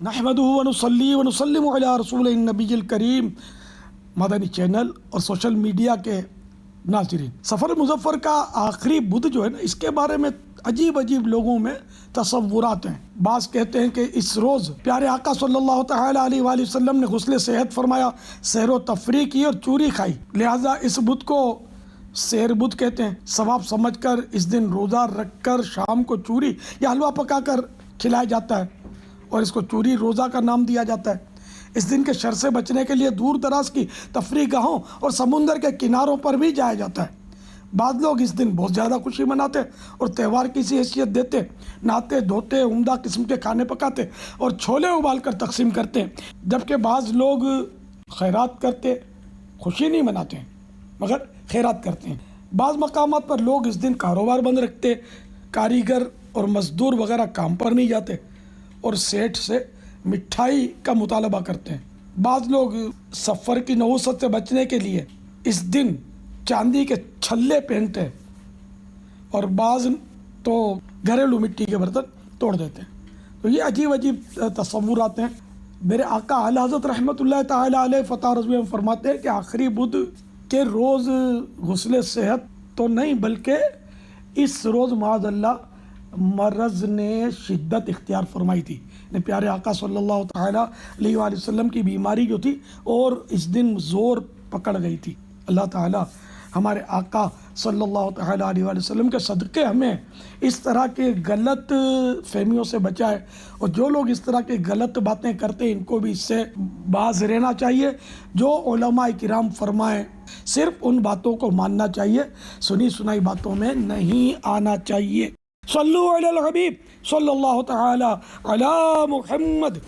نحمدہ ونصلی ونسلم علی رسول النبی الکریم۔ مدنی چینل اور سوشل میڈیا کے ناظرین، سفر مظفر کا آخری بدھ جو ہے نا، اس کے بارے میں عجیب لوگوں میں تصورات ہیں۔ بعض کہتے ہیں کہ اس روز پیارے آقا صلی اللہ تعالی علیہ وآلہ وسلم نے غسل صحت فرمایا، سیر و تفریح کی اور چوری کھائی، لہٰذا اس بدھ کو سیر بدھ کہتے ہیں۔ ثواب سمجھ کر اس دن روزہ رکھ کر شام کو چوری یا حلوہ پکا کر کھلایا جاتا ہے اور اس کو چوری روزہ کا نام دیا جاتا ہے۔ اس دن کے شر سے بچنے کے لیے دور دراز کی تفریح گاہوں اور سمندر کے کناروں پر بھی جایا جاتا ہے۔ بعض لوگ اس دن بہت زیادہ خوشی مناتے اور تہوار کی سی حیثیت دیتے، نہاتے دھوتے، عمدہ قسم کے کھانے پکاتے اور چھولے ابال کر تقسیم کرتے ہیں، جبکہ بعض لوگ خیرات کرتے، خوشی نہیں مناتے ہیں مگر خیرات کرتے ہیں۔ بعض مقامات پر لوگ اس دن کاروبار بند رکھتے، کاریگر اور مزدور وغیرہ کام پر نہیں جاتے اور سیٹھ سے مٹھائی کا مطالبہ کرتے ہیں۔ بعض لوگ سفر کی نحوست سے بچنے کے لیے اس دن چاندی کے چھلے پہنتے ہیں اور بعض تو گھریلو مٹی کے برتن توڑ دیتے ہیں۔ تو یہ عجیب تصورات ہیں۔ میرے آقا اعلیٰ حضرت رحمۃ اللہ تعالیٰ علیہ فتح رضوی میں فرماتے ہیں کہ آخری بدھ کے روز غسل صحت تو نہیں، بلکہ اس روز معاذ اللہ مرض نے شدت اختیار فرمائی تھی۔ پیارے آقا صلی اللہ تعالیٰ علیہ وآلہ وسلم کی بیماری جو تھی اور اس دن زور پکڑ گئی تھی۔ اللہ تعالیٰ ہمارے آقا صلی اللہ تعالیٰ علیہ وآلہ وسلم کے صدقے ہمیں اس طرح کے غلط فہمیوں سے بچائے، اور جو لوگ اس طرح کے غلط باتیں کرتے ہیں ان کو بھی اس سے باز رہنا چاہیے۔ جو علماء کرام فرمائیں صرف ان باتوں کو ماننا چاہیے، سنی سنائی باتوں میں نہیں آنا چاہیے۔ صلو علی الحبیب صلی اللہ تعالی علی محمد۔